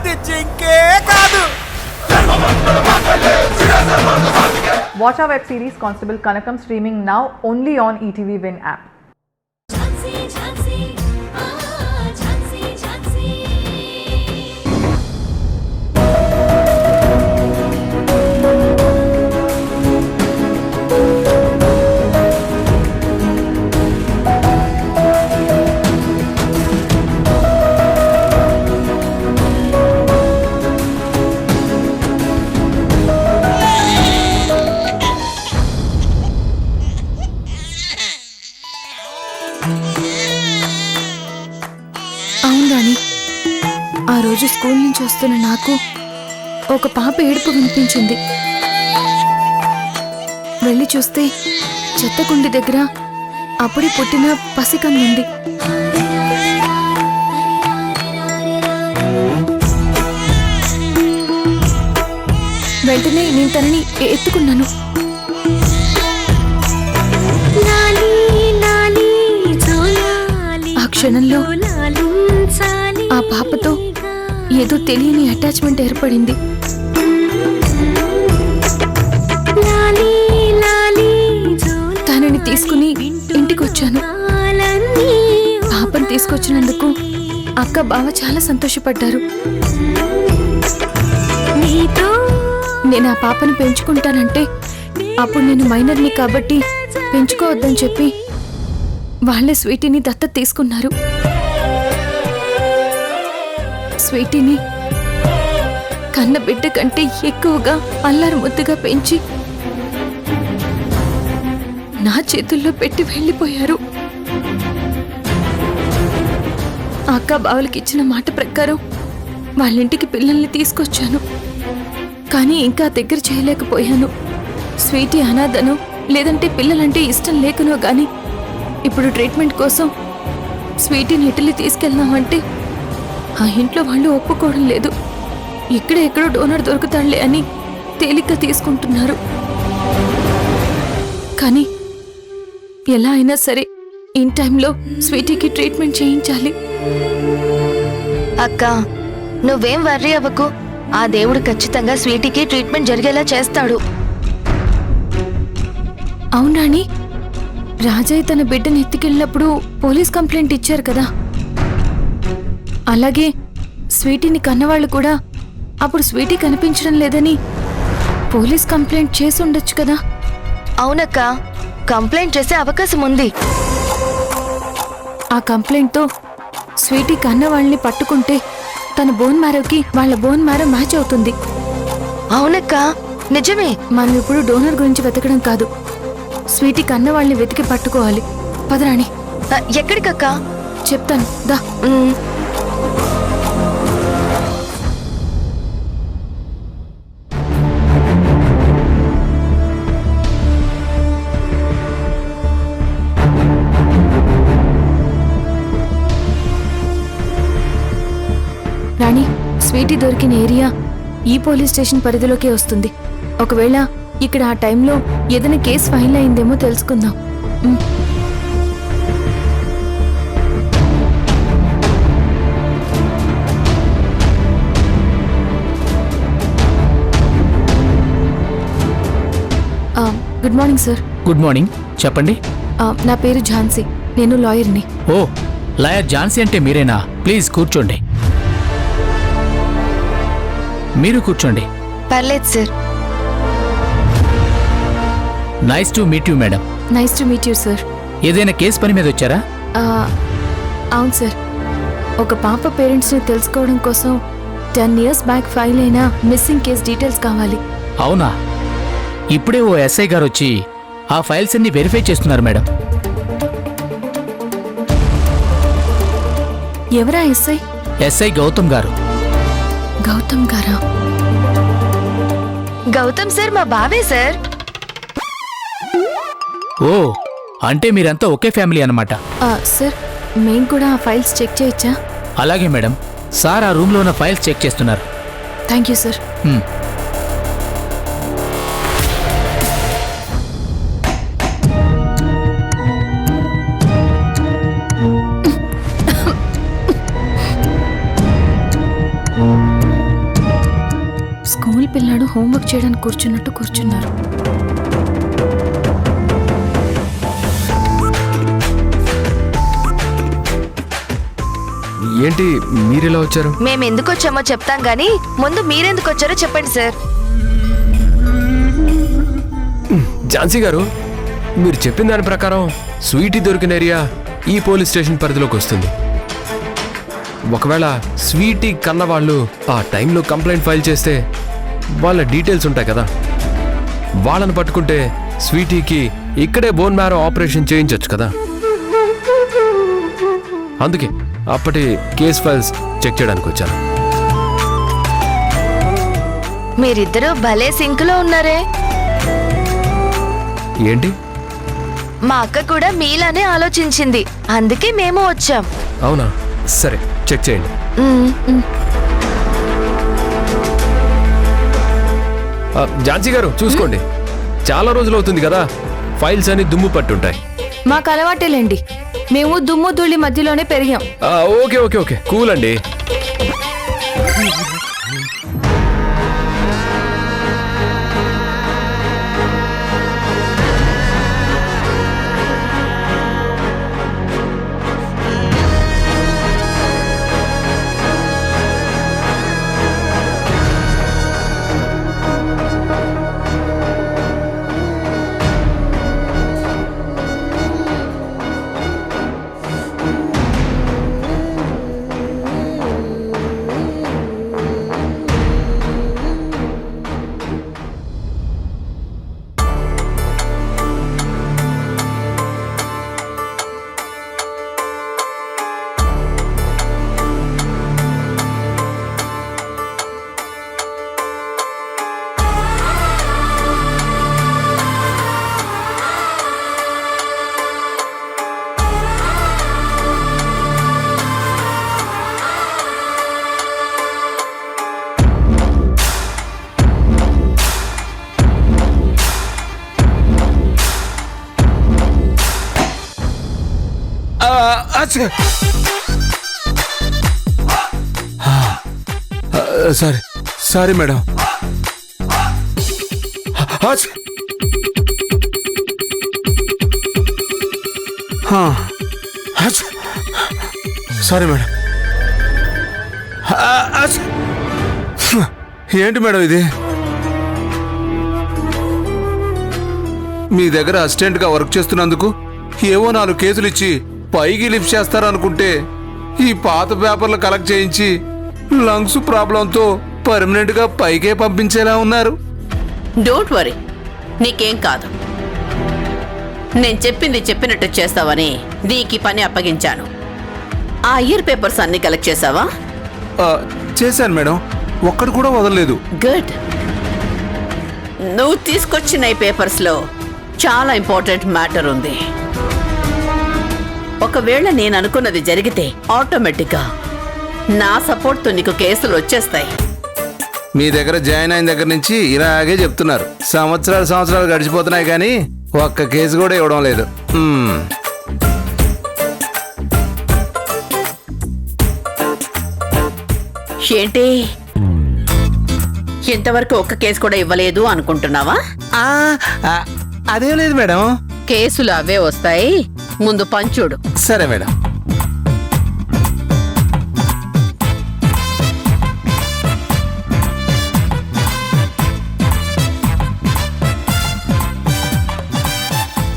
అది జింకే కాదు. Watch our web series Constable Kanakam streaming now only on ETV Win app. అవును రాణి, ఆ రోజు స్కూల్ నుంచి వస్తున్న నాకు ఒక పాప ఏడుపు వినిపించింది. వెళ్ళి చూస్తే చెత్తకుండి దగ్గర అప్పుడే పుట్టిన పసికందుంది. వెంటనే నేను తనని ఎత్తుకున్నాను. ఆ క్షణంలో ఆ పాపతో ఏదో తెలియని అటాచ్మెంట్ ఏర్పడింది. తనని తీసుకుని ఇంటికొచ్చాను. పాపను తీసుకొచ్చినందుకు అక్క బావ చాలా సంతోషపడ్డారు. నేను ఆ పాపను పెంచుకుంటానంటే అప్పుడు నేను మైనర్ని కాబట్టి పెంచుకోవద్దని చెప్పి వాళ్ళే స్వీటీని దత్తత తీసుకున్నారు. స్వీటీని కన్న బిడ్డ కంటే ఎక్కువగా అల్లారు ముద్దుగా పెంచి నా చేతుల్లో పెట్టి వెళ్ళిపోయారు. అక్క బావలకి ఇచ్చిన మాట ప్రకారం వాళ్ళింటికి పిల్లల్ని తీసుకొచ్చాను. కానీ ఇంకా దగ్గర చేయలేకపోయాను. స్వీటీ అనాథను లేదంటే పిల్లలంటే ఇష్టం లేకనో గాని ఇప్పుడు ట్రీట్మెంట్ కోసం స్వీటీని ఇటలీ తీసుకెళ్దామంటే ఆ ఇంట్లో వాళ్ళు ఒప్పుకోవడం లేదు. ఎక్కడో డోనర్ దొరుకుతాడులే అని తేలిగ్గా తీసుకుంటున్నారు. కానీ ఎలా అయినా సరే ఇన్ టైంలో స్వీటీకి ట్రీట్మెంట్ చేయించాలి. అక్క, నువ్వేం వర్రీ అవ్వకు. ఆ దేవుడు ఖచ్చితంగా స్వీటీకి ట్రీట్మెంట్ జరిగేలా చేస్తాడు. అవునాని, రాజయ్య తన బిడ్డను ఎత్తుకెళ్ళినప్పుడు పోలీస్ కంప్లైంట్ ఇచ్చారు కదా, అలాగే స్వీటీని కన్నవాళ్ళు కూడా అప్పుడు స్వీటీ కనిపించడం లేదని పోలీస్ కంప్లైంట్ చేసి ఉండొచ్చు కదా. అవునక్క, కంప్లైంట్ చేసే అవకాశం ఉంది. ఆ కంప్లైంట్తో స్వీటీ కన్నవాళ్ళని పట్టుకుంటే తన బోన్ మ్యారోకి వాళ్ళ బోన్ మ్యారో మ్యాచ్ అవుతుంది. అవునక్క, నిజమే. మనం ఇప్పుడు డోనర్ గురించి వెతకడం కాదు, స్వీటీ కన్నవాళ్ళని వెతికి పట్టుకోవాలి. పదరాణి. ఎక్కడికక్క? చెప్తాను దా. రాణి, స్వీటీ దొరికిన ఏరియా ఈ పోలీస్ స్టేషన్ పరిధిలోకే వస్తుంది. ఒకవేళ ఇక్కడ ఆ టైంలో ఏదైనా కేసు ఫైల్ అయిందేమో తెలుసుకుందాం. Good morning sir. Good morning, చెప్పండి. నా పేరు ఝాన్సీ, నేను లాయర్ని. ఓ, లాయర్ ఝాన్సీ అంటే మీరేనా? ప్లీజ్ కూర్చోండి. మీరు కూర్చోండి. పర్లేదు sir. Nice to meet you madam. Nice to meet you sir. ఏదైనా కేసు పని మీద వచ్చారా? అవును సార్, ఒక పాప పేరెంట్స్ని తెలుసుకోవడం కోసం 10 years బ్యాక్ ఫైల్ అయిన మిస్సింగ్ కేస్ డీటెయిల్స్ కావాలి. అవునా? ఇప్పుడే ఓ ఎస్ఐ గారు వచ్చి ఆ ఫైల్స్ అన్ని వెరిఫై చేస్తున్నారు మేడం. ఎవరా ఎస్ఐ? ఎస్ఐ గౌతమ్ గారు. గౌతమ్ గారా? గౌతమ్ సార్ మా బావే సార్. ఓ, అంటే మీరంతా ఒకే ఫ్యామిలీ అన్నమాట. సార్, మేం కూడా ఆ ఫైల్స్ చెక్ చేయొచ్చా? అలాగే మేడం. సార్ ఆ రూమ్లో ఉన్న ఫైల్స్ చెక్ చేస్తున్నారు. Thank you sir. స్కూల్ పిల్లాడు హోంవర్క్ చేయడానికి కూర్చున్నట్టు కూర్చున్నారు. ఏంటి మీరెలా వచ్చారు? మేము ఎందుకు వచ్చామో చెప్తాం గానీ ముందు మీరెందుకు వచ్చారో చెప్పండి సార్. ఝాన్సీ గారు, మీరు చెప్పిన దాని ప్రకారం స్వీటీ దొరికిన ఏరియా ఈ పోలీస్ స్టేషన్ పరిధిలోకి వస్తుంది. ఒకవేళ స్వీటీ కన్న వాళ్ళు ఆ టైంలో కంప్లైంట్ ఫైల్ చేస్తే వాళ్ళ డీటెయిల్స్ ఉంటాయి కదా, వాళ్ళని పట్టుకుంటే స్వీటీకి ఇక్కడే బోన్ మ్యారో ఆపరేషన్ చేయించవచ్చు కదా. అందుకే అప్పటి కేస్ ఫైల్స్ చెక్ చేయడానికి వచ్చాను. మీరిద్దరూ భలే సింక్లో ఉన్నారే. ఏంటి? మా అక్క కూడా మీలానే ఆలోచించింది, అందుకే మేము వచ్చాం. అవునా? సరే, చెక్ చేయండి. ఝాన్సీ గారు చూసుకోండి, చాలా రోజులు అవుతుంది కదా, ఫైల్స్ అన్ని దుమ్ము పట్టుంటాయి. మాకు అలవాటేలేండి, మేము దుమ్ము ధూళి మధ్యలోనే పెరిగాం. ఓకే ఓకే ఓకే, కూల్ అండి. Sorry madam. Sorry madam. ఏంటి మేడం ఇది? మీ దగ్గర అసిస్టెంట్గా వర్క్ చేస్తున్నందుకు ఏవో 4 కేసులు ఇచ్చి పైకి లిఫ్ట్ చేస్తారనుకుంటే ఈ పాత పేపర్లు కలెక్ట్ చేయించి లంగ్స్ ప్రాబ్లంతో పర్మనెంట్ గా పైకే పంపించేలా ఉన్నారు. డోంట్ వరీ, నీకేం కాదు. నేను చెప్పింది చెప్పినట్టు చేస్తావని నీకు పని అప్పగించాను. ఆ ఇయర్ పేపర్స్ అన్ని కలెక్ట్ చేసావా? చేశాను మేడం, ఒక్కడు కూడా వదలలేదు. గుడ్. నువ్వు తీసుకొచ్చిన ఈ పేపర్స్ లో చాలా ఇంపార్టెంట్ మ్యాటర్ ఉంది. ఒకవేళ నేను అనుకున్నది జరిగితే ఆటోమేటిక్గా నా సపోర్ట్తో నీకు కేసులు వచ్చేస్తాయి. మీ దగ్గర జాయిన్ అయిన దగ్గర నుంచి ఇలాగే చెప్తున్నారు. సంవత్సరాలు గడిచిపోతున్నాయి కానీ ఒక్క కేసు కూడా ఇవ్వడం లేదు. ఏంటి, ఇంతవరకు ఒక్క కేసు కూడా ఇవ్వలేదు అనుకుంటున్నావా? అదేం లేదు మేడం. కేసులు అవే వస్తాయి, ముందు పంచుడు. సరే మేడం.